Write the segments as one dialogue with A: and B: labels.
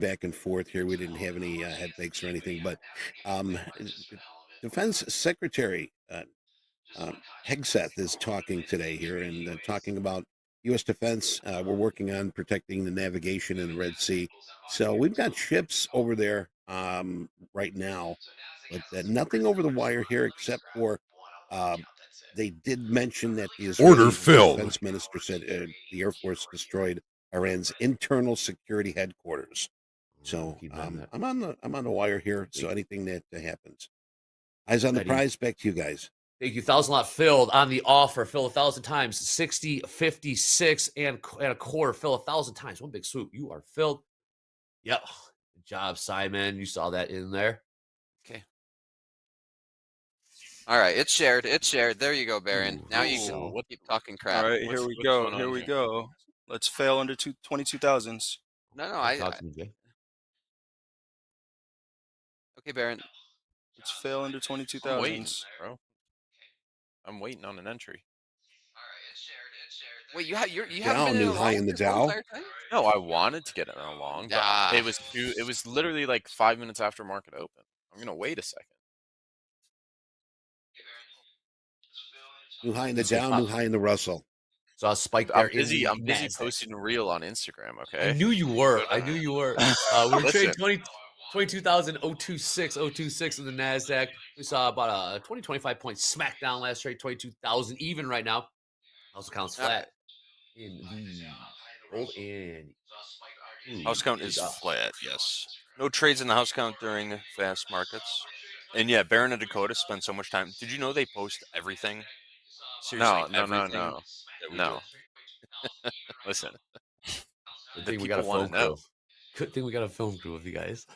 A: back and forth here. We didn't have any head fakes or anything, but Defense Secretary Hegseth is talking today here and talking about U.S. defense. We're working on protecting the navigation in the Red Sea. So we've got ships over there right now, but nothing over the wire here except for they did mention that the
B: Order
A: Israeli
B: filled.
A: defense minister said the Air Force destroyed Iran's internal security headquarters. So
C: Keep that.
A: I'm on the wire here. So anything that happens, eyes on the prize. Back to you guys.
C: Thank you. 1,000 lot filled on the offer. Fill 1,000 times. 60, 56, and a quarter. Fill 1,000 times. One big swoop. You are filled. Yep. Good job, Simon. You saw that in there.
D: Okay. All right. It's shared. It's shared. There you go, Baron.
C: Ooh,
D: now you can keep talking crap.
E: All right. Here we go. Here we go. Let's fail under 22,000s.
D: No, okay, Baron.
E: Let's fail under 22,000s.
F: Bro. I'm waiting on an entry.
D: Wait, you haven't
A: Dow
D: been in
A: new
D: a
A: high
D: long
A: in the
D: this whole
A: Dow.
D: entire time?
F: No, I wanted to get it on a long, but it was literally like 5 minutes after market open. I'm gonna wait a second.
A: New high in the Dow, new high in the Russell.
C: So I spiked
F: I'm
C: there.
F: busy posting a reel on Instagram. Okay.
C: I knew you were. We were trading 22,026 in the NASDAQ. We saw about a 25 point smackdown last trade, 22,000 even right now. House counts flat in the gold and
E: house count is flat, yes. No trades in the house count during fast markets. And yeah, Baron and Dakota spend so much time. Did you know they post everything? Seriously, everything?
F: No. Listen.
C: Good thing we got a film crew. Good thing we got a film crew with you guys.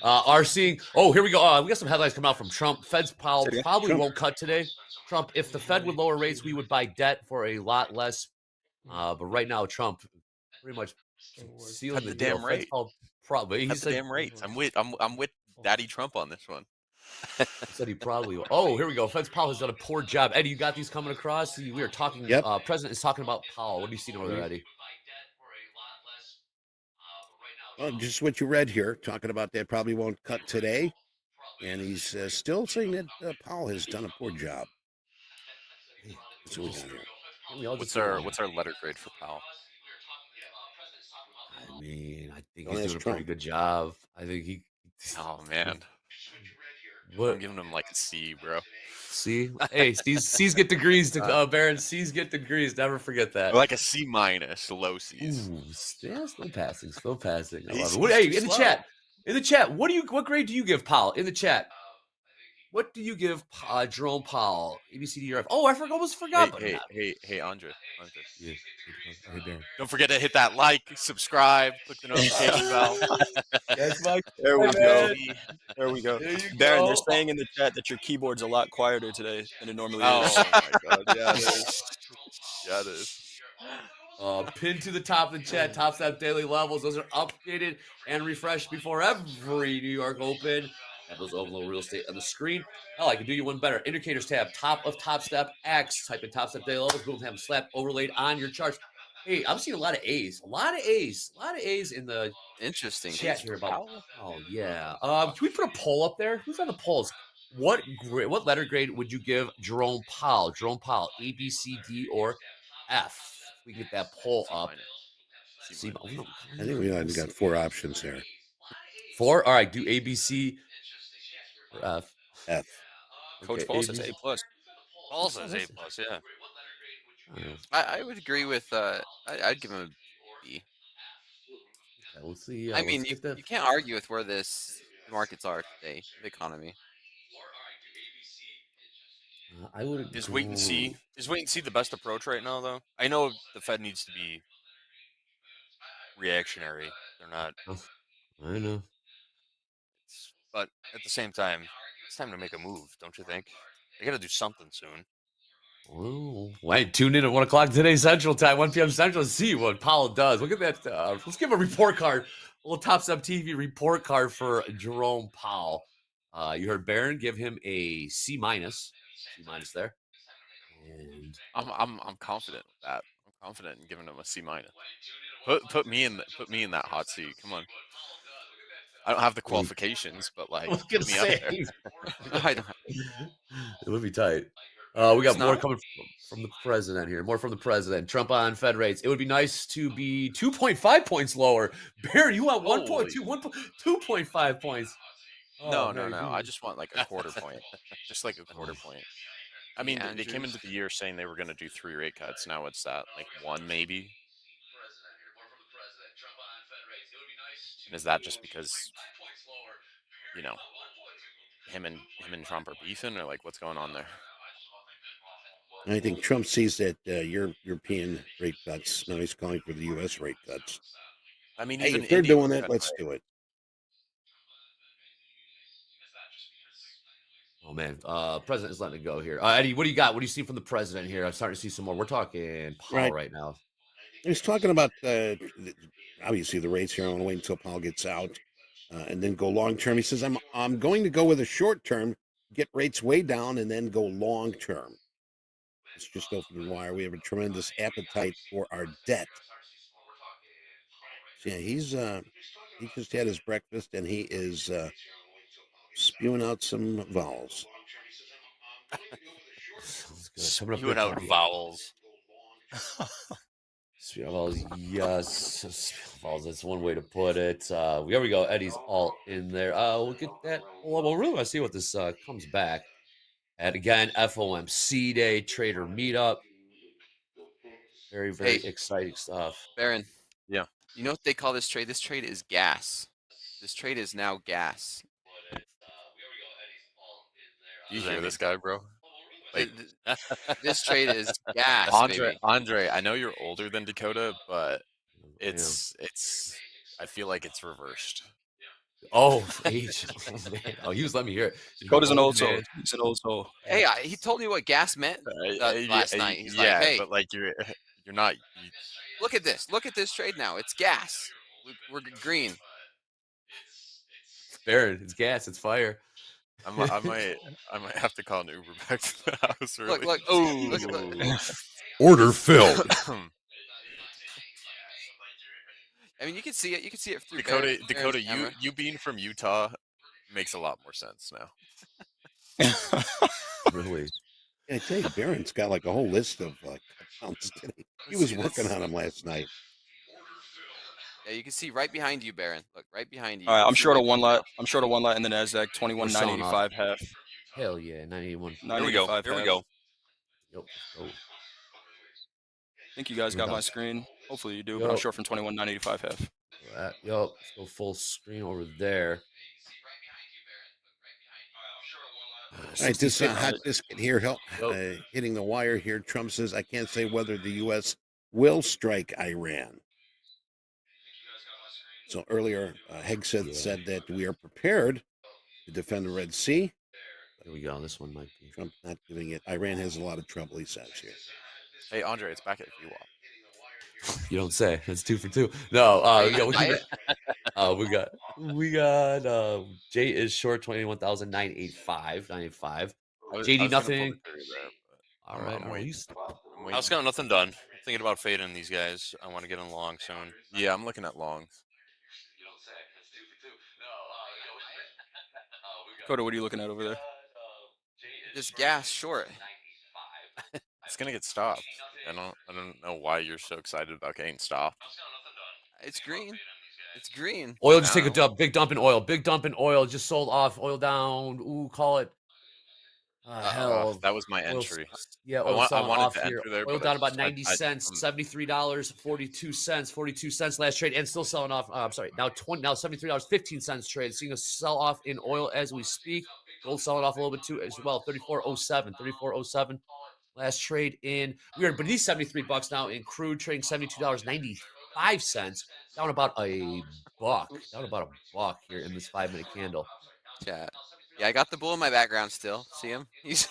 C: Are seeing. Oh, here we go. We got some headlines coming out from Trump. Fed's probably won't cut today. Trump, if the Fed would lower rates, we would buy debt for a lot less. But right now, Trump pretty much sealing the
F: damn rate.
C: Probably. He said
F: the damn rates. I'm with Daddy Trump on this one.
C: He said he probably will. Oh, here we go. Fed's Powell has done a poor job. Eddie, you got these coming across? We are talking.
A: Yep.
C: President is talking about Powell. What do you see over there, Eddie?
A: Well, just what you read here, talking about that probably won't cut today. And he's still saying that Powell has done a poor job. That's what we got here.
F: What's our letter grade for Powell?
C: I mean, I think he's doing a pretty good job. I think he.
F: Oh man.
C: What?
F: I'm giving him like a C, bro.
C: C? Hey, C's get degrees. Baron, C's get degrees. Never forget that.
F: Like a C minus, low C's.
C: Ooh, yeah, still passing. I love it. Hey, in the chat, what grade do you give Powell? In the chat, what do you give Jerome Powell? ABCDRF. Oh, I almost forgot.
F: Hey, Andre.
C: Yeah. Hey, Baron.
F: Don't forget to hit that like, subscribe, click the notification bell.
C: That's my.
E: There we go. There we go. Baron,
C: go.
E: they're saying in the chat that your keyboard's a lot quieter today than it normally is.
F: Oh my god, yeah, it is. Yeah, it is.
C: Pinned to the top of the chat, Top Step daily levels. Those are updated and refreshed before every New York Open. Have those overload real estate on the screen. Hell, I can do you one better. Indicators tab, top of Top Step X. Type in Top Step daily levels. Boom, have them slap overlaid on your charts. Hey, I'm seeing a lot of A's. A lot of A's in the
D: interesting
C: chat here about. Oh yeah. Can we put a poll up there? Who's on the polls? What letter grade would you give Jerome Powell? Jerome Powell, A, B, C, D, or F? If we can get that poll up.
A: I think we got 4 options here.
C: 4? All right, do A, B, C, or F?
A: F.
E: Coach Paul says A+.
F: Paul says A+, yeah.
D: I would agree with. I'd give him a B.
C: Okay, we'll see.
D: I mean, you can't argue with where the markets are today, the economy.
C: I would.
E: Is wait and see. Is wait and see the best approach right now, though? I know the Fed needs to be reactionary. They're not.
C: I know.
E: But at the same time, it's time to make a move, don't you think? They got to do something soon.
C: Well, wait, tune in at 1 o'clock today Central Time, 1 p.m. Central, to see what Powell does. Look at that. Let's give a report card, a little Top Step TV report card for Jerome Powell. You heard Barron give him a C minus. C minus there. And
F: I'm confident with that. I'm confident in giving him a C minus. Put me in that hot seat. Come on. I don't have the qualifications, but
C: I
F: like
C: was gonna
F: put me up there.
C: say
D: I don't.
C: it would be tight. We
D: It's
C: got more
D: not.
C: coming from the president here. More from the president. Trump on Fed rates. It would be nice to be 2.5 points lower. Barry, you want
F: Holy
C: 2.5 points. Oh,
F: no.
C: Mary
F: I
C: B.
F: just want like a quarter point. Just like a quarter point. I
D: Hey,
F: mean, they came
D: Andrews.
F: into the year saying they were going to do 3 rate cuts. Now it's that like one maybe. And is that just because you know him and Trump are beefing, or like what's going on there?
A: I think Trump sees that European rate cuts. Now he's calling for the U.S. rate cuts.
F: I mean,
A: Hey,
F: even
A: if they're
F: India
A: doing
F: was
A: it,
F: cutting
A: let's
F: rates.
A: do it.
C: Oh man, president is letting it go here. Eddie, what do you got? What do you see from the president here? I'm starting to see some more. We're talking Powell
A: Right.
C: right now.
A: He's talking about obviously the rates here. I want to wait until Powell gets out and then go long term. He says, I'm going to go with a short term, get rates way down, and then go long term. It's just open the wire. We have a tremendous appetite for our debt. So yeah, he just had his breakfast and he is spewing out some vowels.
C: Sounds good. Coming up
E: Spewing
C: next.
E: out vowels.
C: Vowels, yes. Vowels, that's one way to put it. Here we go. Eddie's all in there. We'll get that. Well, really want to see what this comes back at. Again, FOMC Day, Trader Meetup. Very,
D: Hey,
C: very exciting stuff.
D: Baron.
F: Yeah.
D: You know what they call this trade? This trade is gas. This trade is now gas.
F: Do you
E: What does that
F: hear
E: mean?
F: this guy, bro? Like
D: This trade is gas, baby.
F: Andre, I know you're older than Dakota, but
C: Yeah.
F: it's I feel like it's reversed.
C: Oh, age. Oh, man. Oh, he was letting me hear it.
B: Coda's an
C: Old
B: old soul.
C: man.
B: He's an old soul.
D: Hey, he told me what gas meant last night. He's like,
F: yeah,
D: "Hey,
F: but like you're not.
D: look at this. Look at this trade now. It's gas. We're green."
C: It's Baron. It's gas. It's fire.
F: I might have to call an Uber back to the house
D: Look,
F: early.
D: look, look.
C: Order filled.
D: I mean, you can see it. You can see it through
F: Dakota,
D: Baron's
F: you
D: camera.
F: you being from Utah makes a lot more sense now.
C: Really?
A: Yeah, I tell you, Barron's got like a whole list of accounts today. He
D: Let's
A: was
D: see,
A: working
D: let's-
A: on them last night.
D: Yeah, you can see right behind you, Baron. Look, right behind you.
B: All right,
D: You can
B: I'm
D: see
B: short
D: my
B: of one
D: pin
B: lot.
D: now.
B: I'm short of one lot in the Nasdaq.
C: We're selling off.
B: 21.985 half.
C: Hell yeah. 981.
E: Here we go.
B: 985
E: Here we
B: half.
E: go.
C: Yep. Let's go.
B: I think you guys got my screen. Hopefully you do, but I'm
C: Yo.
B: short from 21.985 half.
C: Yup. Let's go full screen over there.
A: All right, this
C: 66.
A: hot biscuit here hitting the wire here. Trump says, I can't say whether the U.S. will strike Iran. So earlier, Hegseth said that we are prepared to defend the Red Sea.
C: Here we go. This one might be.
A: Trump not giving it. Iran has a lot of trouble, he says here.
F: Hey Andre, it's back at VWAP.
C: You don't say. It's 2 for 2. No.
D: Are you
C: Yeah,
D: gonna buy it?
C: we got. Jay is short 21,985. 985.
F: I was
C: JD
F: gonna pull
C: nothing.
F: the trigger there, but
C: All right.
F: I'm
C: Are
F: waiting.
C: we
F: I'm
E: I
F: waiting.
E: was got nothing done. I'm thinking about fading these guys. I want to get in long soon.
F: Yeah, I'm looking at longs.
B: Coda, what are you looking at over there?
D: Just gas short.
F: It's gonna get stopped. I don't know why you're so excited about getting stopped.
D: It's green. It's green.
C: Oil just take a
F: No.
C: dump. Big dump in oil. Big dump in oil. Just sold off. Oil down. Ooh, call it. Hell.
F: That was my
C: Oil,
F: entry.
C: yeah,
F: I
C: oil selling
F: wanted
C: off
F: to
C: here.
F: enter there,
C: Oil
F: but
C: down
F: I
C: about
F: just-
C: 90 cents, $73, 42 cents, 42 cents last trade, and still selling off. I'm sorry, now $73, 15 cents trade. Seeing a sell off in oil as we speak. Gold selling off a little bit too as well. 34.07, 34.07 last trade in. We are beneath $73 now in crude, trading $72.95, down about a buck. Down about a buck here in this 5-minute candle.
D: Chat. Yeah, I got the bull in my background still. See him? He's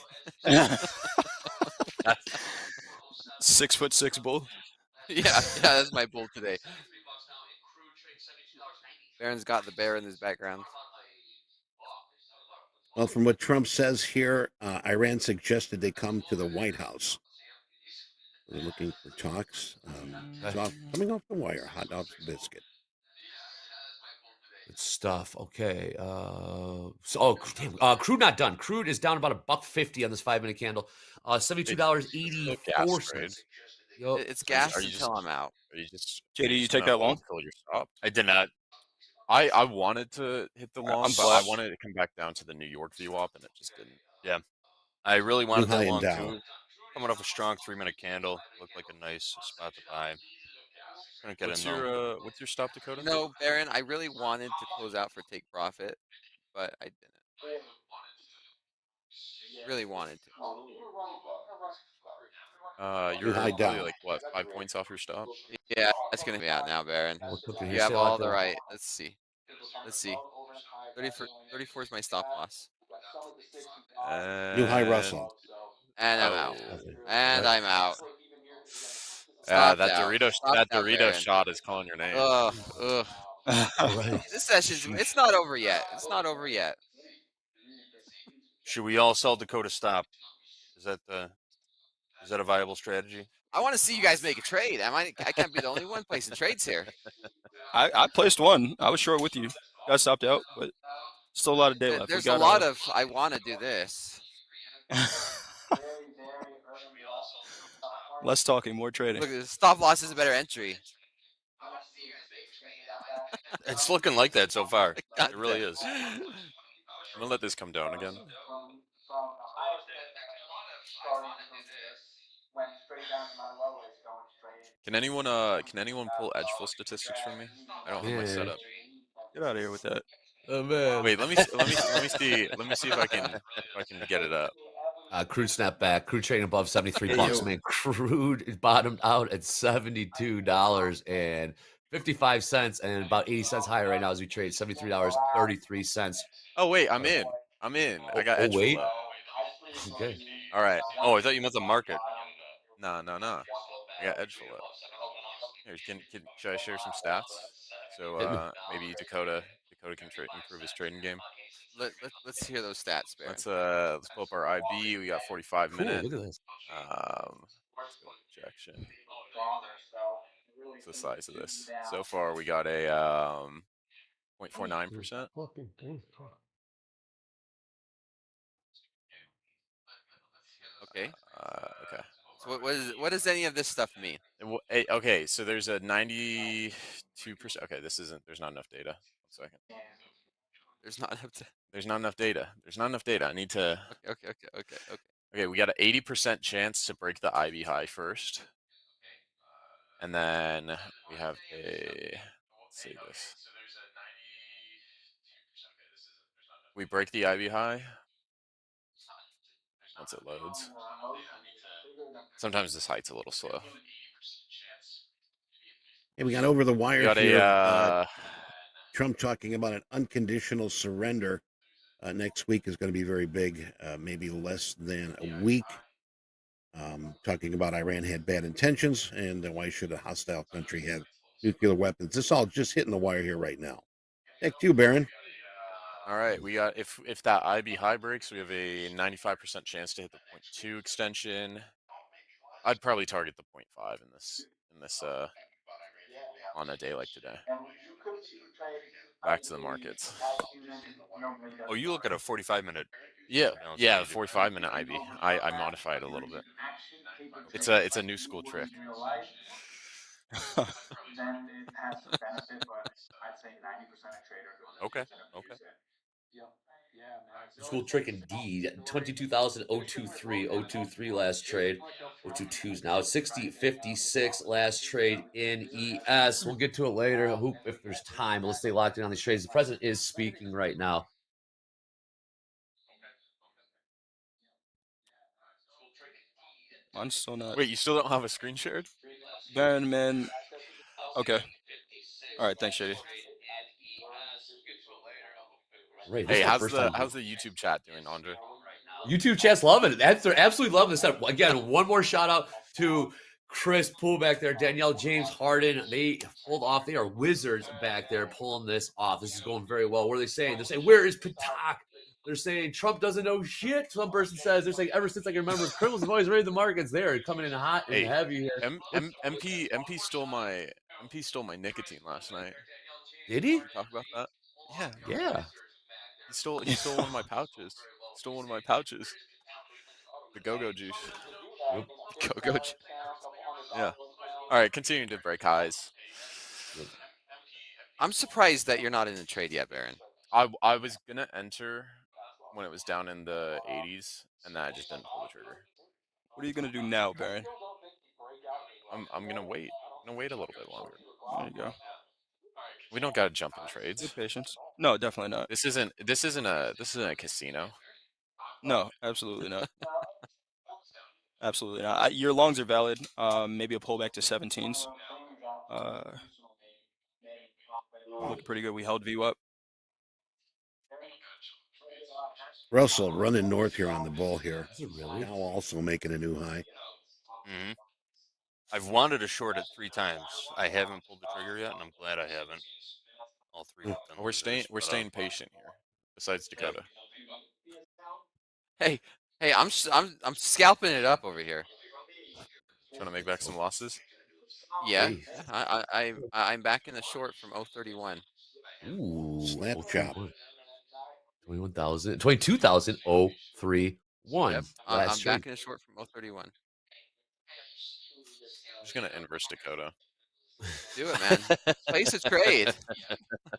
B: 6'6" bull.
D: yeah, that's my bull today. Baron's got the bear in his background.
A: Well, from what Trump says here, Iran suggested they come to the White House. We're looking for talks. Coming off the wire, hot dogs and biscuit.
C: Good stuff. Okay. Crude not done. Crude is down about $1.50 on this 5-minute candle.
F: The gas trade.
C: $72.84. Yo,
D: It's
F: Are you,
D: gas
F: are you just
D: until I'm out.
F: are you just
B: JD, you
F: just
B: take
F: gonna
B: that long?
F: hold till you're stopped?
E: I did not.
F: I wanted to hit the long,
B: I'm
F: but I
B: flat.
F: wanted to come back down to the New York VWAP, and it just didn't.
E: Yeah, I really
A: New
E: wanted
A: high
E: that
A: and
E: long
A: down.
E: too. Coming off a strong 3-minute candle, looked like a nice spot to buy. Couldn't get in though.
F: What's your stop, Dakota?
D: You know, Baron, I really wanted to close out for take profit, but I didn't. Really wanted to.
A: New high
F: You're probably
A: down.
F: like what, 5 points off your stop?
D: Yeah, that's gonna be out now, Baron.
C: we're cooking here.
D: You have
C: Stay
D: all
C: locked
D: the
C: in.
D: right. Let's see. Let's see. 34 is my stop loss.
A: New high
F: And
A: Russell.
D: And I'm out.
F: oh,
D: And
C: Right.
D: I'm out.
F: yeah,
D: Stopped out.
F: that
D: Stopped out,
F: Dorito
D: Baron.
F: shot is calling your name.
D: Ugh. Ugh.
C: All right.
D: This session's. It's not over yet. It's not over yet.
E: Should we all sell Dakota stop? Is that a viable strategy?
D: I want to see you guys make a trade. I can't be the only one placing trades here.
B: I placed one. I was short with you. Got stopped out, but still a lot of day left.
D: There's a lot of I want to do this.
B: less talking, more trading.
D: Look, stop loss is a better entry.
E: It's looking like that so far.
D: God
E: It really
D: damn.
E: is.
F: I'm gonna let this come down again. Can anyone pull edge full statistics from me? I don't have my
C: Man.
F: setup.
B: Get out of here with that.
C: Oh man.
F: Wait, let me see if I can get it up.
C: Crude snap back. Crude trading above 73
B: Hey,
C: bucks.
B: yo.
C: Man, crude is bottomed out at $72.55 and about 80 cents higher right now as we trade $73.33.
F: Oh wait, I'm in. I got edge
C: wait.
F: full up.
C: Okay.
F: All right.
E: Oh, I thought you meant the market.
F: No. I got edge full up. Here, should I share some stats? So maybe Dakota can improve his trading game.
D: Let's hear those stats, Baron.
F: Let's pull up our IB. We got 45
C: Cool.
F: minute.
C: Look at this.
F: Let's go projection. What's the size of this? So far, we got a 0.49%.
D: Okay.
F: Okay.
D: So what does any of this stuff mean?
F: Okay, so there's a 92%. Okay, there's not enough data. 1 second.
D: There's not enough.
F: There's not enough data. I need to.
D: Okay.
F: Okay, we got an 80% chance to break the IB high first. And then we have let's see this. We break the IB high once it loads. Sometimes this height's a little slow.
A: And we got over the wire
F: We got
A: here. Trump talking about an unconditional surrender next week is going to be very big, maybe less than a week. Talking about Iran had bad intentions and why should a hostile country have nuclear weapons? This all just hitting the wire here right now. Back to you, Baron.
F: All right, we got if that IB high breaks, we have a 95% chance to hit the 0.2 extension. I'd probably target the 0.5 in this on a day like today. Back to the markets.
E: Oh, you look at a 45-minute.
F: Yeah, 45-minute IB. I modify it a little bit. It's a new school trick.
E: Okay.
C: School trick indeed. 22,023 last trade. 022s now. 60.56 last trade in ES. We'll get to it later. Hoop if there's time. Let's stay locked in on these trades. The president is speaking right now.
B: I'm still not.
F: Wait, you still don't have a screen shared?
B: Baron, man. Okay. All right. Thanks, Shady.
C: Right,
F: Hey, how's the YouTube chat doing, Andre?
C: YouTube chat's loving it. They're absolutely loving this. Again, one more shout out to Chris Poole back there, Danielle James Harden. They pulled off. They are wizards back there pulling this off. This is going very well. What are they saying? They're saying, where is Patak? They're saying Trump doesn't know shit. Some person says they're saying ever since I can remember, criminals have always raided the markets. They're coming in hot and
F: Hey,
C: heavy here.
F: MP stole my nicotine last night.
C: Did he?
F: Can we talk about that? Yeah,
C: Yeah.
F: he stole one of my pouches. Stole one of my pouches. The go-go juice.
C: Yep.
F: Go-go juice. Yeah. All right, continuing to break highs.
C: Yep.
D: I'm surprised that you're not in the trade yet, Baron.
F: I was gonna enter when it was down in the 80s, and then I just didn't pull the trigger.
B: What are you gonna do now, Baron?
F: I'm gonna wait. I'm gonna wait a little bit longer.
B: There you go.
F: We don't gotta jump in
B: Good
F: trades.
B: patience. No, definitely not.
F: This isn't a casino.
B: No, absolutely not. Absolutely not. Your longs are valid. Maybe a pullback to 17s. Looking pretty good. We held VU up.
A: Russell running north here on the bull here.
C: Is it really?
A: Now also making a new high.
E: Hmm. I've wanted to short it 3 times. I haven't pulled the trigger yet, and I'm glad I haven't. All 3 have been
F: We're
E: losers,
F: we're
E: but,
F: staying patient here. Besides Dakota.
D: Hey, I'm scalping it up over here.
F: Trying to make back some losses.
D: Yeah,
C: Hey.
D: I'm back in the short from 031.
C: Ooh.
A: Slap
C: Oh,
A: chop.
C: 21,000. 22,031.
D: Yep,
C: Last
D: I'm
C: trade.
D: back in the short from 031.
F: I'm just gonna inverse Dakota.
D: Do it, man. Place a trade.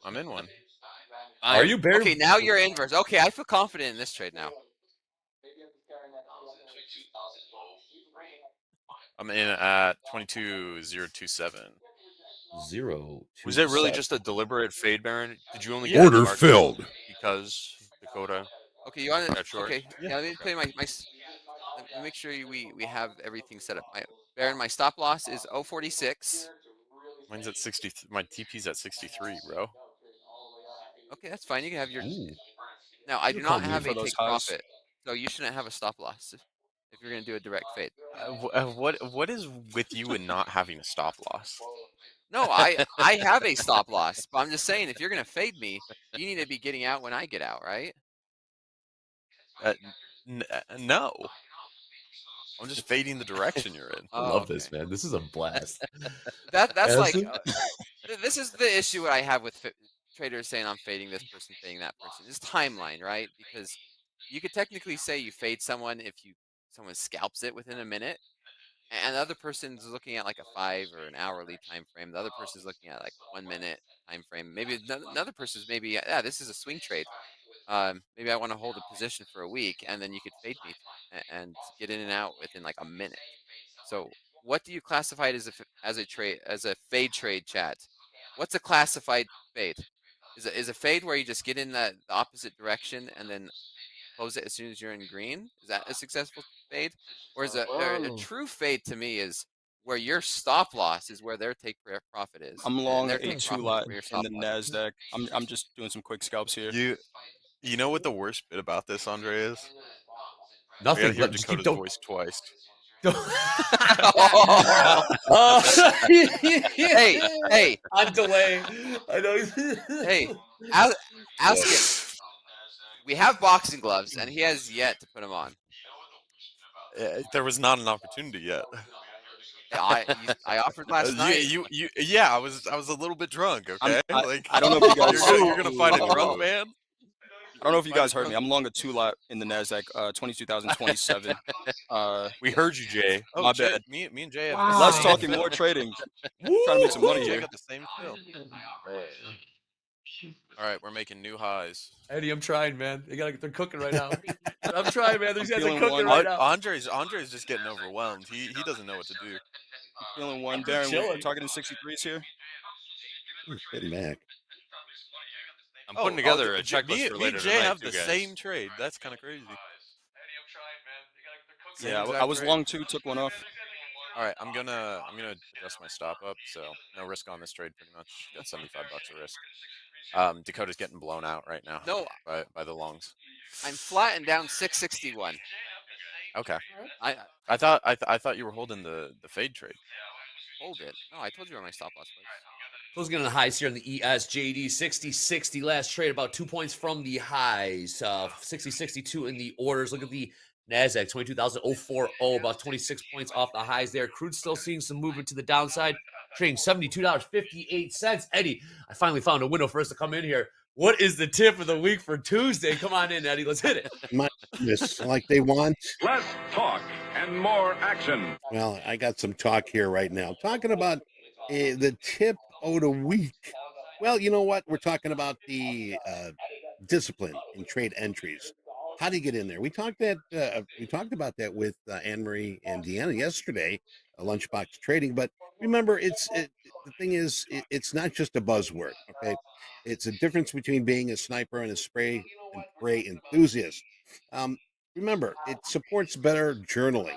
F: I'm in one.
C: Are you Baron?
D: Okay, now you're inverse. Okay, I feel confident in this trade now.
F: I'm in at 22,027.
C: 0,
E: was it really just a deliberate fade, Baron? Did you only
F: Yeah.
E: get
A: Order
E: the market
A: filled.
E: because Dakota
D: Okay, you want to?
E: got short?
D: Okay,
F: Yeah.
D: yeah. Let me play my. Let me make sure we have everything set up. Baron, my stop loss is 046.
F: Mine's at 60. My TP's at 63, bro.
D: Okay, that's fine. You can have your.
C: Ooh.
D: Now, I
C: You
D: do
C: call
D: not
C: me
D: have
B: for
D: a
B: those
D: take
B: highs.
D: profit, so you shouldn't have a stop loss if you're going to do a direct fade.
F: What is with you and not having a stop loss?
D: No, I have a stop loss, but I'm just saying if you're going to fade me, you need to be getting out when I get out, right?
F: No. I'm just fading the direction you're in.
C: I
D: Oh,
C: love
D: okay.
C: this, man. This is a blast.
D: That's like
C: Answer?
D: this is the issue I have with traders saying I'm fading this person, fading that person. It's timeline, right? Because you could technically say you fade someone if someone scalps it within a minute, and the other person's looking at like a 5 or an hourly time frame. The other person's looking at like 1 minute time frame. Maybe another person's maybe this is a swing trade. Maybe I want to hold a position for a week, and then you could fade me and get in and out within like a minute. So, what do you classify it as a trade as a fade trade, chat? What's a classified fade? Is a fade where you just get in the opposite direction and then close it as soon as you're in green? Is that a successful fade, or is a true fade to me is where your stop loss is where their take profit is,
B: I'm
D: and
B: long
D: their
B: a
D: take
B: 2
D: profit is
B: lot
D: where your
B: in
D: stop
B: the
D: loss is.
B: Nasdaq. I'm just doing some quick scalps here.
F: You know what the worst bit about this, Andre, is? I
C: Nothing.
F: gotta hear
C: Just keep
F: Dakota's voice twice.
D: Hey,
C: On delay. I know.
D: hey, ask him. We have boxing gloves, and he has yet to put them on.
F: There was not an opportunity yet.
D: I offered last night.
F: Yeah, I was a little bit drunk. Okay,
B: I don't know if you guys.
F: you're gonna find a drunk man.
B: I don't know if you guys heard me. I'm long a 2 lot in the Nasdaq. 22,027.
F: We heard you, Jay. Oh,
B: My
F: Jay,
B: bad.
F: me and Jay have
A: Wow.
F: the
B: Less
F: same
B: talking,
F: fill.
B: more trading. Trying to make some money
F: Jay
B: here.
F: got the same fill. All right, we're making new highs.
C: Eddie, I'm trying, man. They're cooking right now. I'm trying, man. These guys are
B: feeling
C: cooking
B: one.
C: right now.
F: Andre's just getting overwhelmed. He doesn't know what to do.
B: I'm feeling one. Baron, we're
C: Chilling.
B: targeting 63s here.
A: Getting back.
E: I'm putting together a checklist
F: me
E: for
F: and
E: later
F: Jay
E: tonight,
F: have
E: too,
F: the
E: guys.
F: same trade. That's kind of crazy. Same
B: Yeah, I
F: exact
B: was
F: trade.
B: long 2, took one off.
F: All right, I'm gonna adjust my stop up, so no risk on this trade. Pretty much got $75 of risk. Dakota's getting blown out right now.
D: No,
F: by the longs.
D: I'm flat and down 661.
F: Okay.
D: I
F: I thought you were holding the fade trade.
D: hold it. No, I told you where my stop loss was.
C: Closing in on the highs here in the ESJD 60-60 last trade, about 2 points from the highs. 60-62 in the orders. Look at the NASDAQ 22,040, about 26 points off the highs there. Crude still seeing some movement to the downside, trading $72.58. Eddie, I finally found a window for us to come in here. What is the tip of the week for Tuesday? Come on in, Eddie. Let's hit it.
A: My goodness, like they want.
G: Less talk and more action.
A: Well, I got some talk here right now. Talking about the tip of the week. Well, you know what? We're talking about the discipline in trade entries. How do you get in there? We talked about that with Anne Marie and Deanna yesterday, lunchbox trading. But remember, the thing is, it's not just a buzzword. Okay, it's a difference between being a sniper and a spray and pray enthusiast. Um, remember, it supports better journaling.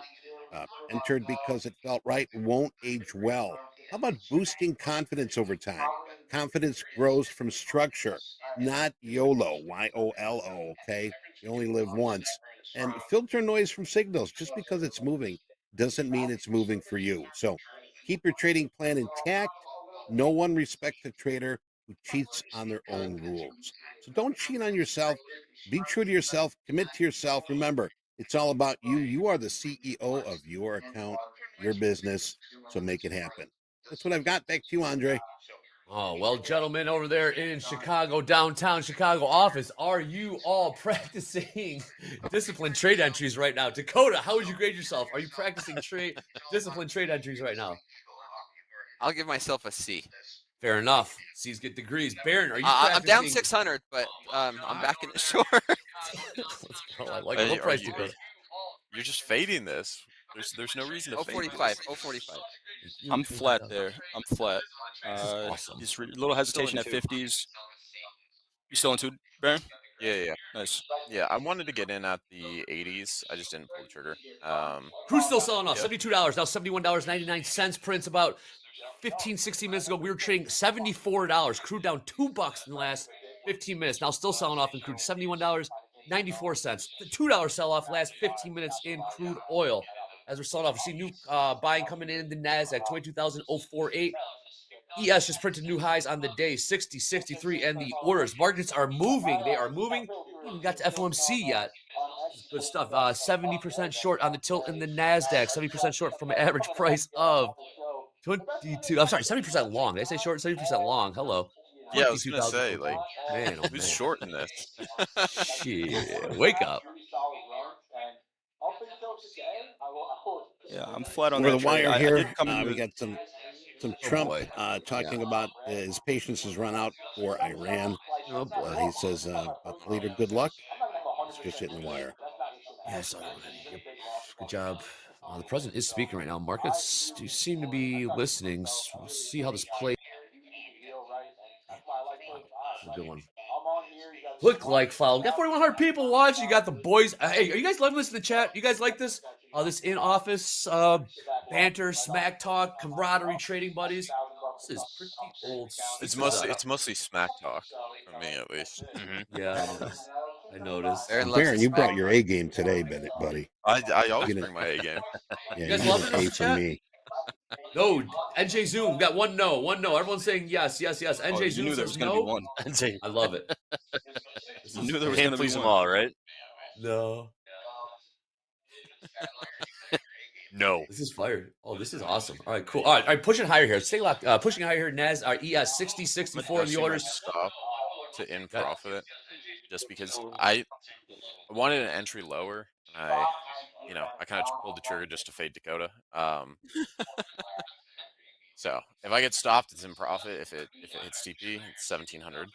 A: Entered because it felt right won't age well. How about boosting confidence over time? Confidence grows from structure, not YOLO, YOLO, okay? You only live once. And filter noise from signals. Just because it's moving doesn't mean it's moving for you. So keep your trading plan intact. No one respects a trader who cheats on their own rules. So don't cheat on yourself. Be true to yourself. Commit to yourself. Remember, it's all about you. You are the CEO of your account, your business. So make it happen. That's what I've got. Back to you, Andre.
C: Oh, well, gentlemen over there in Chicago, downtown Chicago office, are you all practicing disciplined trade entries right now? Dakota, how would you grade yourself? Are you practicing disciplined trade entries right now?
D: I'll give myself a C.
C: Fair enough. C's get degrees. Baron, are you
D: I'm
C: practicing?
D: down 600, but I'm back in the short.
C: Let's go. I like it. What price, Dakota?
F: You're just fading this. There's no reason to fade
D: 045.
F: this.
D: 045.
B: I'm flat there. I'm flat.
C: This is awesome.
B: Just a little hesitation at 50s. You still into Baron?
F: Yeah.
B: Nice.
F: Yeah, I wanted to get in at the 80s. I just didn't pull the trigger.
C: Crude's still selling off.
F: Yeah.
C: $72, now $71.99. Prince about 15, 16 minutes ago, we were trading $74. Crude down $2 in the last 15 minutes. Now still selling off in crude, $71.94. The $2 sell-off last 15 minutes in crude oil. As we're selling off, we see new buying coming in the NASDAQ, 22,048. ES just printed new highs on the day, 60, 63, and the orders. Markets are moving. They are moving. We haven't got to FOMC yet. This is good stuff. 70% short on the tilt in the NASDAQ, 70% short from an average price of 22. I'm sorry, 70% long. Did I say short? 70% long. Hello.
F: Yeah, I was gonna say, like,
C: man, oh,
F: who's
C: man.
F: short in this?
C: Shit, wake up.
B: Yeah, I'm flat on
A: Over
B: that
A: the
B: trade.
A: wire
B: I
A: here,
B: did come in
A: we
B: with,
A: got some Trump
C: boy.
A: talking about his patience has run out for Iran.
C: Oh boy.
A: He says about the leader, good luck. It's just hitting the wire.
C: Yeah, I saw that one. Yep. Good job. The president is speaking right now. Markets do seem to be listening. So we'll see how this plays. Wow, a good one. Look like foul. We got 4,100 people watching. You got the boys. Hey, are you guys loving this in the chat? You guys like this? This in-office banter, smack talk, camaraderie, trading buddies. This is pretty old.
F: It's mostly smack talk for me, at least.
C: Yeah, I noticed.
D: Baron
A: Well,
D: loves
A: Baron,
D: his
A: you
D: smack.
A: brought your A game today, buddy.
F: I always
A: Get it.
F: bring my A game.
A: Yeah,
C: You guys
A: you
C: loving
A: get an
C: this
A: A
C: in
A: from
C: chat?
A: me.
C: No, NJ Zoom. We got one no, one no. Everyone's saying yes, yes, yes. NJ
B: you
C: Zoom
B: knew there
C: says
B: was going to be
C: no.
B: one.
C: I love it.
B: You knew there was
F: Can't
B: going to be
F: please them
B: one.
F: all, right?
C: No.
F: No.
C: This is fire. Oh, this is awesome. All right, cool. All right, pushing higher here. Stay locked. Pushing higher here. NAS, ES 60, 64 in the orders.
F: Stop to in profit, just because I wanted an entry lower, and I kind of pulled the trigger just to fade Dakota. So if I get stopped, it's in profit. If it hits TP, it's 1,700.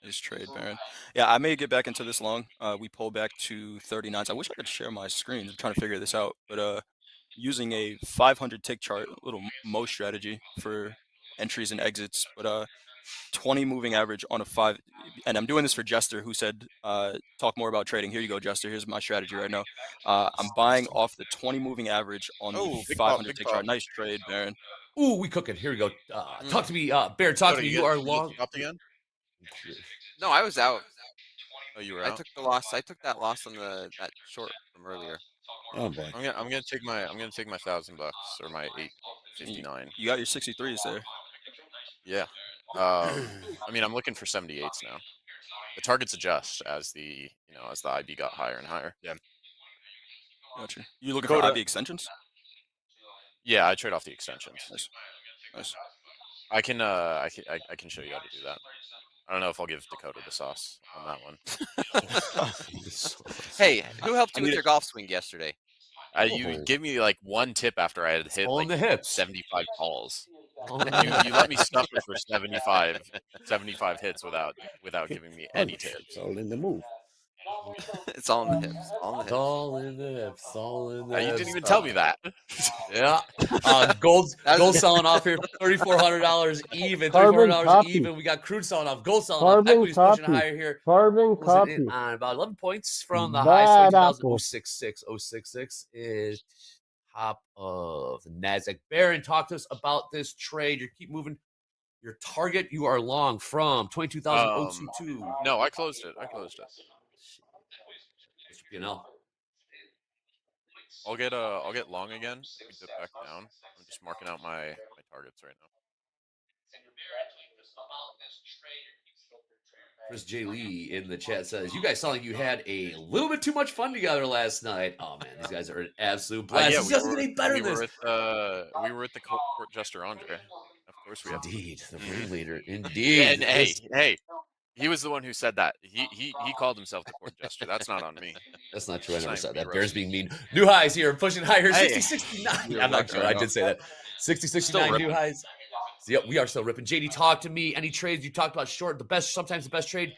B: Nice trade, Baron. Yeah, I may get back into this long. We pull back to 39s. I wish I could share my screen. I'm trying to figure this out. But using a 500 tick chart, a little Mo strategy for entries and exits. But 20 moving average on a 5. And I'm doing this for Jester, who said, talk more about trading. Here you go, Jester. Here's my strategy right now. I'm buying off the 20 moving average on the
F: big
B: 500
F: pop,
B: tick
F: big
B: chart. Nice trade, Baron.
C: Ooh, we cooking. Here we go. Talk to me, Bear. Talk to me. You are long.
F: Stopped again?
D: No, I was out.
F: Oh, you were
D: I
F: out.
D: took the loss. I took that loss on that short from earlier.
A: Oh boy.
F: I'm gonna take my $1,000 or my 859.
B: You got your 63s there.
F: Yeah. I mean, I'm looking for 78s now. The targets adjust as the IB got higher and higher.
B: Yeah. Gotcha. You looking for
F: Dakota.
B: IB extensions?
F: Yeah, I trade off the extensions.
B: Nice. Nice.
F: I can show you how to do that. I don't know if I'll give Dakota the sauce on that one.
D: Hey, who helped you
B: I
D: with
B: need
D: your golf swing yesterday?
F: You give me like one tip after I had hit
C: all
F: like
C: in the hips.
F: 75 balls.
C: All in the
F: You
C: hips.
F: let me suffer for 75 hits without giving me any
A: Punch.
F: tips.
A: All in the move.
D: It's all in the hips. All in the hips.
C: All in the hips. All in the hips.
F: You didn't even tell me that.
C: Yeah. Gold
D: That was-
C: selling off here, $3,400 even.
H: Carbon
C: $3,400
H: copy.
C: even. We got crude selling off. Gold selling
H: Carbon
C: off. Equities pushing
H: copy.
C: higher here.
H: Carbon
C: Closing in
H: copy.
C: on about 11 points from the
H: Bad
C: high.
H: apple.
C: 066. 066 is top of the NASDAQ. Baron, talk to us about this trade. You keep moving. Your target, you are long from 22,022.
F: No, I closed it.
C: What's your P&L?
F: I'll get long again if we dip back down. I'm just marking out my targets right now.
C: Chris J. Lee in the chat says, "You guys sound like you had a little bit too much fun together last night." Oh man, these guys are an absolute blast.
F: Yeah,
C: This doesn't get any better than this.
F: We were at the court jester Andre. Of course we have.
C: Indeed, the
F: Mhm.
C: ringleader.
F: Yeah,
C: Indeed.
F: and hey, he was the one who said that. He called himself the court jester. That's not on me.
C: That's not true. I
F: It's
C: never
F: not
C: said
F: even
C: that.
F: me,
C: Bears
F: Rusty.
C: being mean. New highs here, pushing higher.
F: Hey.
C: 60, 69.
B: You're
C: I'm not
B: rocking
C: sure.
B: right
C: I
B: now.
C: did say that. 60, 69 new
F: ripping.
C: highs. So, yeah, we are still ripping. JD, talk to me. Any trades you talked about short, sometimes the best trade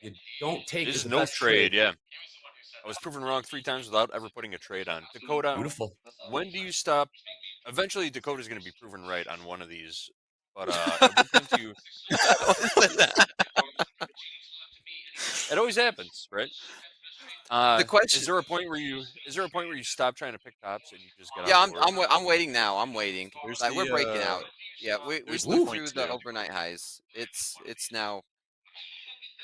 C: you don't take
E: This
C: is
E: is
C: the
E: no
C: best
E: trade. Yeah, I was proven wrong 3 times without ever putting a trade on. Dakota,
C: Beautiful.
E: when do you stop? Eventually, Dakota's going to be proven right on one of these. But at what point do you? It always happens, right?
D: The question-
E: Is there a point where you stop trying to pick tops and you just get
D: Yeah,
E: on board?
D: I'm waiting now. I'm waiting.
E: There's
D: Like, we're
E: the,
D: breaking out. Yeah, we
E: there's the
D: slipped
E: point
D: through the
E: two.
D: overnight highs. It's now.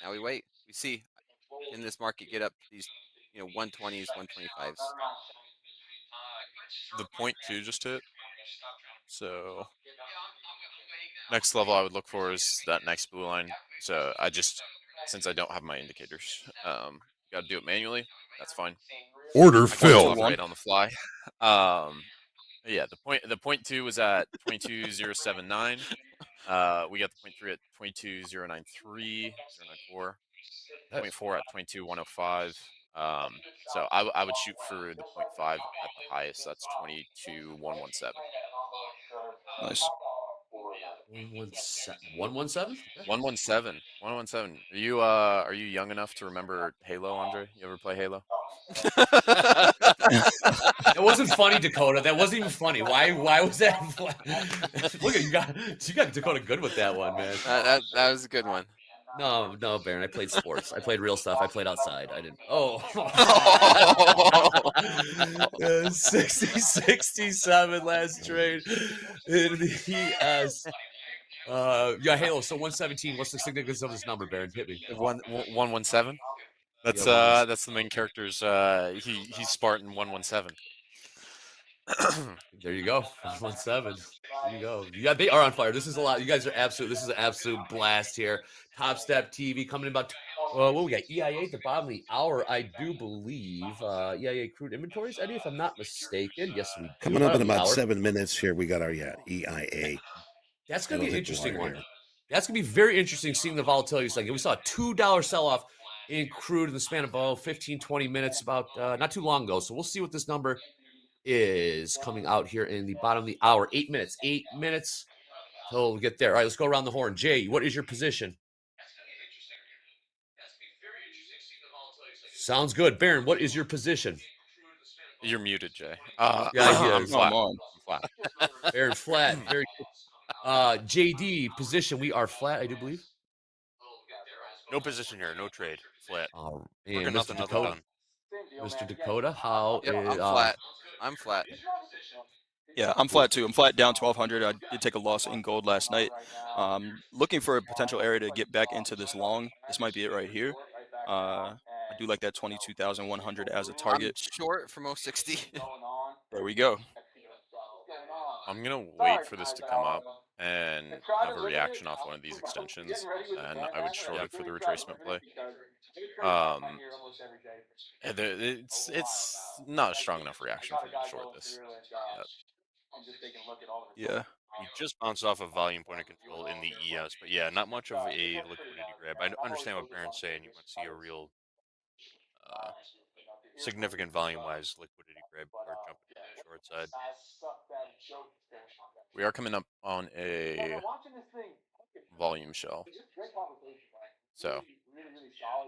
D: Now we wait. We see, can this market get up to these 120s, 125s?
F: The point 2 just hit. So next level I would look for is that next blue line. So since I don't have my indicators, got to do it manually. That's fine.
I: Order
F: I can
I: filled.
F: operate on the fly. Yeah, the point 2 was at 22,079. We got the point 3 at 22,093, 094. Point 4 at 22,105. So I would shoot for the point 5 at the highest. That's 22,117.
B: Nice.
C: 117?
F: 117. 117. Are you young enough to remember Halo, Andre? You ever play Halo?
C: That wasn't funny, Dakota. That wasn't even funny. Why was that? Look at you got Dakota good with that one, man.
D: That was a good one.
C: No, Baron. I played sports. I played real stuff. I played outside. I didn't. Oh. 60, 67 last trade in the ES. Yeah, Halo. So 117. What's the significance of this number, Baron? Hit me.
F: 117. That's
C: Yeah,
F: that's the main character's. He's Spartan 117.
C: There you go. 117. There you go. Yeah, they are on fire. This is a lot. You guys are this is an absolute blast here. Top Step TV coming in about what we got? EIA at the bottom of the hour, I do believe. EIA crude inventories, Eddie, if I'm not mistaken. Yes, we do.
A: Coming up in
C: Bottom of the
A: about
C: hour.
A: 7 minutes here, we got our EIA.
C: That's going to be
A: That'll
C: an
A: hit the
C: interesting
A: wire
C: one.
A: here.
C: That's going to be very interesting seeing the volatility. It's like we saw a $2 sell-off in crude in the span of about 15, 20 minutes about not too long ago. So we'll see what this number is coming out here in the bottom of the hour. 8 minutes. 8 minutes till we get there. All right, let's go around the horn. Jay, what is your position? Sounds good. Baron, what is your position?
F: You're muted, Jay.
C: Yeah, he
F: I'm
C: is.
F: flat.
B: Come on.
F: I'm flat.
C: Baron, flat. Very good. JD, position. We are flat, I do believe.
E: No position here, no trade, flat.
C: And
E: Working
C: Mr.
E: nothing, nothing
C: Dakota.
E: done.
C: Mr. Dakota, how
D: Yep,
C: is
D: I'm flat. I'm flat.
B: Yeah, I'm flat too. I'm flat down 1,200. I did take a loss in gold last night. Looking for a potential area to get back into this long. This might be it right here. I do like that 22,100 as a
D: I'm
B: target.
D: short from 060.
B: There we go.
F: I'm gonna wait for this to come up and have a reaction off one of these extensions, and I would short
B: Yeah.
F: it for the retracement play. And it's not a strong enough reaction for me to short this yet.
B: Yeah.
E: We just bounced off a volume point of control in the ES, but yeah, not much of a liquidity grab. I understand what Baron's saying. You want to see a real significant volume-wise liquidity grab before jumping to the short side.
F: We are coming up on a volume shell, so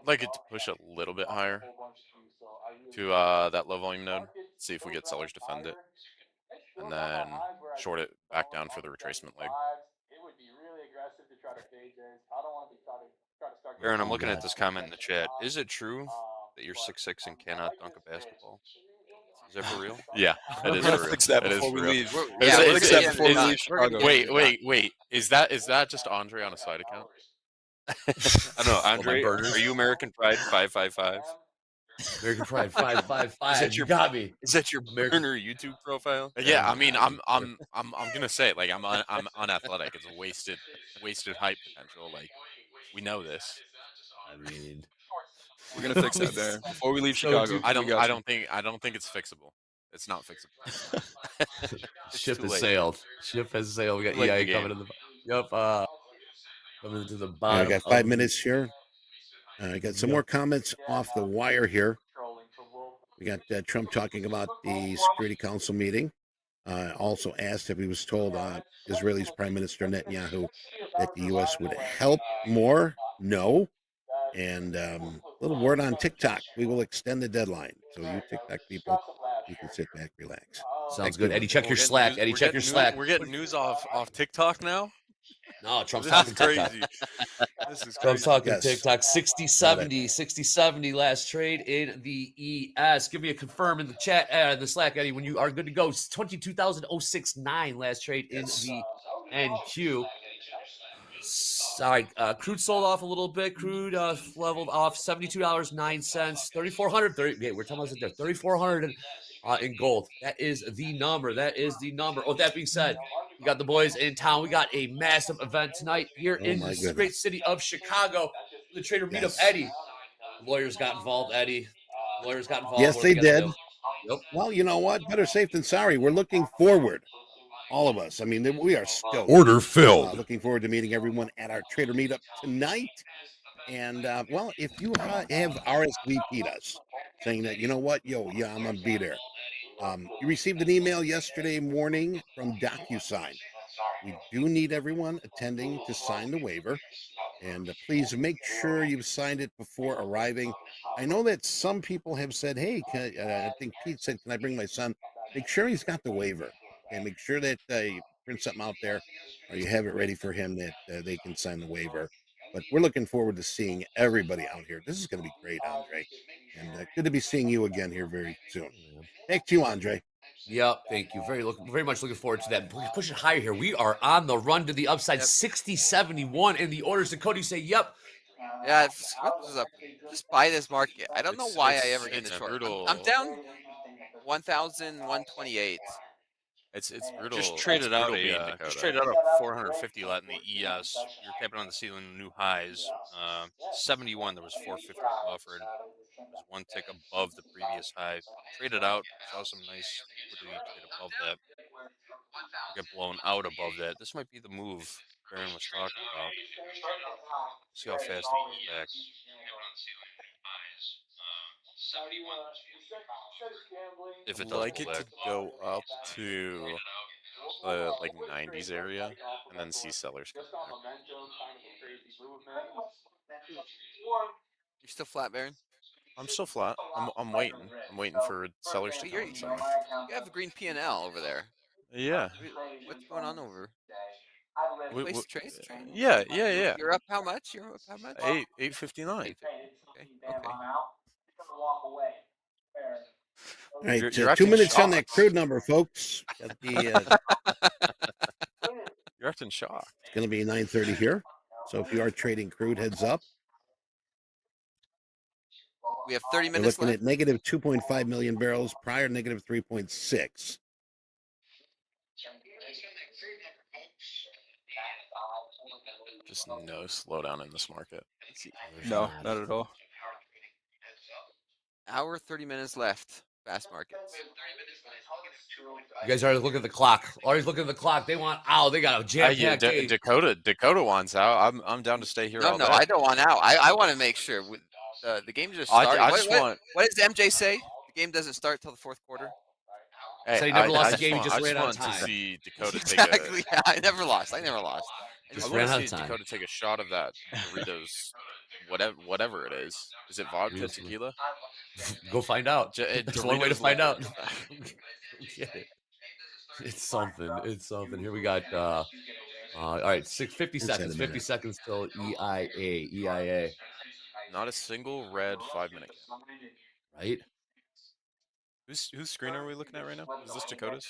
F: I'd like it to push a little bit higher to that low volume node. See if we get sellers defend it, and then short it back down for the retracement leg.
E: Baron, I'm
A: You
E: looking at
A: got
E: this comment in the chat. Is it true that you're 6'6" and cannot dunk a basketball? Is that for real?
F: Yeah, it
B: We're
F: is
B: gonna
F: for real.
B: fix that
F: It is
B: before
F: for
B: we
F: real.
B: leave.
D: Yeah,
B: We're
D: we're
B: gonna fix
D: gonna
B: that
D: get
B: before we
D: into
B: leave
D: that. We're gonna
B: Chicago.
D: get into
F: Wait. Is that just Andre on a side account?
E: I don't know, Andre.
C: burners.
E: Are you American Pride 555?
C: American Pride 555.
E: Is that
C: You
E: your
C: got me.
E: Is that your
C: American-
E: burner YouTube profile?
F: Yeah, I
C: You
F: mean,
C: got me.
F: I'm gonna say it, like I'm unathletic. It's wasted height potential. Like we know this.
C: I mean,
B: We're gonna fix that, Baron. Before we leave
C: So
B: Chicago,
C: do-
F: I
B: we got you.
F: don't think it's fixable. It's not fixable.
C: Ship
E: too
C: has
E: late.
C: sailed. Ship has sailed. We got
E: Too late in
C: EI
E: the
C: coming
E: game.
C: to the. Yep. Coming to the
A: I
C: bottom.
A: got 5 minutes here. I got some
C: Yep.
A: more comments off the wire here. We got Trump talking about the Security Council meeting. Also asked if he was told Israel's Prime Minister Netanyahu that the U.S. would help more. No. And little word on TikTok. We will extend the deadline. So you TikTok people, you can sit back, relax.
C: Sounds
A: Back to
C: good.
A: you,
C: Eddie,
A: Andre.
C: check your Slack. Eddie, check your Slack.
F: We're getting news off TikTok now.
C: No, Trump's
F: This
C: talking
F: is
C: TikTok.
F: crazy. This is
C: Trump's
F: crazy.
C: talking
A: Yes.
C: TikTok. 60-70 last trade in the ES. Give me a confirm in the chat, the Slack, Eddie, when you are good to go. 22,069 last trade in the NQ. Sorry, crude sold off a little bit. Crude leveled off $72.09, 3,400. We're talking about it there. 3,400 in gold. That is the number. That is the number. Oh, that being said, we got the boys in town. We got a massive event tonight here
A: Oh,
C: in
A: my
C: the
A: goodness.
C: great city of Chicago. The trader meetup,
A: Yes.
C: Eddie. The lawyers got involved, Eddie. The lawyers got involved.
A: Yes,
C: What are
A: they
C: gonna
A: did.
C: do? Yep.
A: Well, you know what? Better safe than sorry. We're looking forward. All of us. I mean, we are stoked.
G: Order filled.
A: Looking forward to meeting everyone at our trader meetup tonight. And well, if you have RSVP'd us saying that, you know what, yeah, I'm gonna be there. You received an email yesterday morning from DocuSign. We do need everyone attending to sign the waiver. And please make sure you've signed it before arriving. I know that some people have said, hey, I think Pete said, can I bring my son? Make sure he's got the waiver. And make sure that you print something out there or you have it ready for him that they can sign the waiver. But we're looking forward to seeing everybody out here. This is going to be great, Andre. And good to be seeing you again here very soon. Back to you, Andre.
C: Yep, thank you. Very much looking forward to that. Push it higher here. We are on the run to the upside.
D: Yep.
C: 60-71 in the orders. And Cody say, yep.
D: Yeah, if Swift was up, just buy this market. I don't know why I ever get in
F: It's
D: the short.
F: brutal.
D: I'm down 1,128.
F: It's brutal.
E: Just
F: It's
E: traded out
F: brutal being
E: a
F: Dakota.
E: just traded out a 450 lot in the ES. You're capping on the ceiling, new highs. 71. There was 450 offered. It was one tick above the previous high. Traded out. Saw some nice liquidity trade above that. Get blown out above that. This might be the move Baron was talking about. See how fast it goes back. If it
F: I'd
E: does
F: like
E: pull
F: it to
E: back.
F: go up to like 90s area and then see sellers come back.
D: You're still flat, Baron.
F: I'm still flat. I'm waiting. I'm waiting for sellers to
D: But
F: come in somewhere.
D: you have a green P&L over there.
F: Yeah.
D: What's going on over?
F: W-
D: Place trades train.
F: Yeah.
D: You're up how much? You're up how much?
F: 859.
D: Okay. Okay.
A: All right,
F: You're
A: 2
F: acting
A: minutes on that
F: shocked.
A: crude number, folks. Got the,
F: You're acting shocked.
A: it's going to be 9:30 here. So if you are trading crude, heads up.
D: We have 30
A: We're
D: minutes
A: looking
D: left.
A: at negative 2.5 million barrels, prior negative 3.6.
F: Just no slowdown in this market.
C: Let's see. There's
B: No,
C: not.
B: not at all.
D: Hour 30 minutes left. Fast markets.
C: You guys are looking at the clock. Always looking at the clock. They want out. They got a jam-packed day.
F: Dakota wants out. I'm down to stay here
D: No,
F: all
D: no,
F: day.
D: I don't want out. I want to make sure the game just started.
F: I just want.
D: What does MJ say? The game doesn't start till the fourth quarter.
F: Hey,
C: So he never lost
F: I
C: a game. He
F: want-
C: just
F: I
C: ran out of
F: want to
C: time.
F: see Dakota
D: Exactly.
F: take
D: Yeah, I never lost. I never lost. I
F: a.
C: Just
F: I
C: ran
F: want
C: out
F: to
C: of
F: see
C: time.
F: Dakota take a shot of that Doritos, whatever it is. Is it vodka,
C: Doritos.
F: tequila?
C: Go find out. That's one way to
F: Doritos
C: find out.
F: liquor.
C: Go get it. It's something. It's something. Here we got. All right, 50
A: Inside
C: seconds.
A: a
C: 50
A: minute.
C: seconds till EIA.
F: Not a single red 5-minute cap.
C: Right?
F: Whose screen are we looking at right now? Is this Dakota's?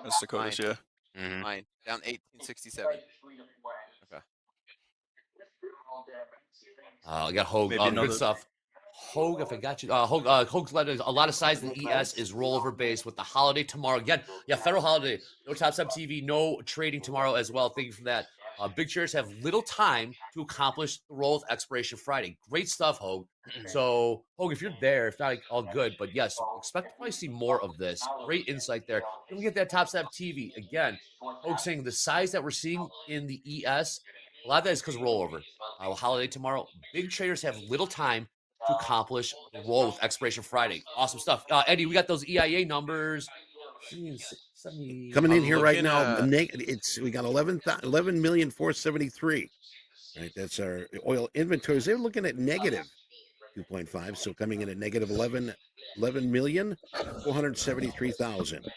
B: That's Dakota's,
D: Mine.
B: yeah.
E: Mhm.
D: Mine down 1867.
F: Okay.
C: I got Hogue.
B: Maybe
C: Good
B: another-
C: stuff. Hogue, if I got you. Hogue's led a lot of size in the ES is rollover base with the holiday tomorrow. Again, yeah, federal holiday. No Top Step TV, no trading tomorrow as well. Thank you for that. Big shares have little time to accomplish the roll with expiration Friday. Great stuff, Hogue. So, Hogue, if you're there, if not, all good. But yes, expect to probably see more of this. Great insight there. Then we get that Top Step TV. Again, Hogue saying the size that we're seeing in the ES, a lot of that is because of rollover. Holiday tomorrow. Big traders have little time to accomplish the roll with expiration Friday. Awesome stuff. Eddie, we got those EIA numbers. 70,
A: Coming in
F: I'm
A: here right
F: looking
A: now,
F: at-
A: we got 11,473. Right, that's our oil inventories. They're looking at negative 2.5, so coming in at negative 11,473,000.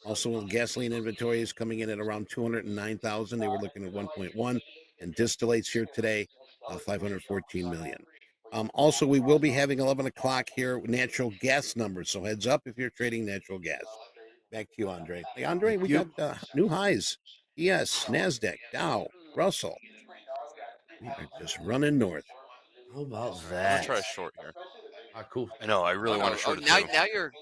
A: Also, gasoline inventory is coming in at around 209,000. They were looking at 1.1, and distillates here today, 514 million. Also, we will be having 11 o'clock here natural gas numbers. So heads up if you're trading natural gas. Back to you, Andre. Hey, Andre,
C: Thank
A: we
C: you.
A: got new highs. ES, NASDAQ, Dow, Russell. We are just running north.
C: How about
F: I'm gonna
C: that?
F: try a short here.
C: All right, cool.
E: I know. I really want to short it
D: now,
E: too.
D: now you're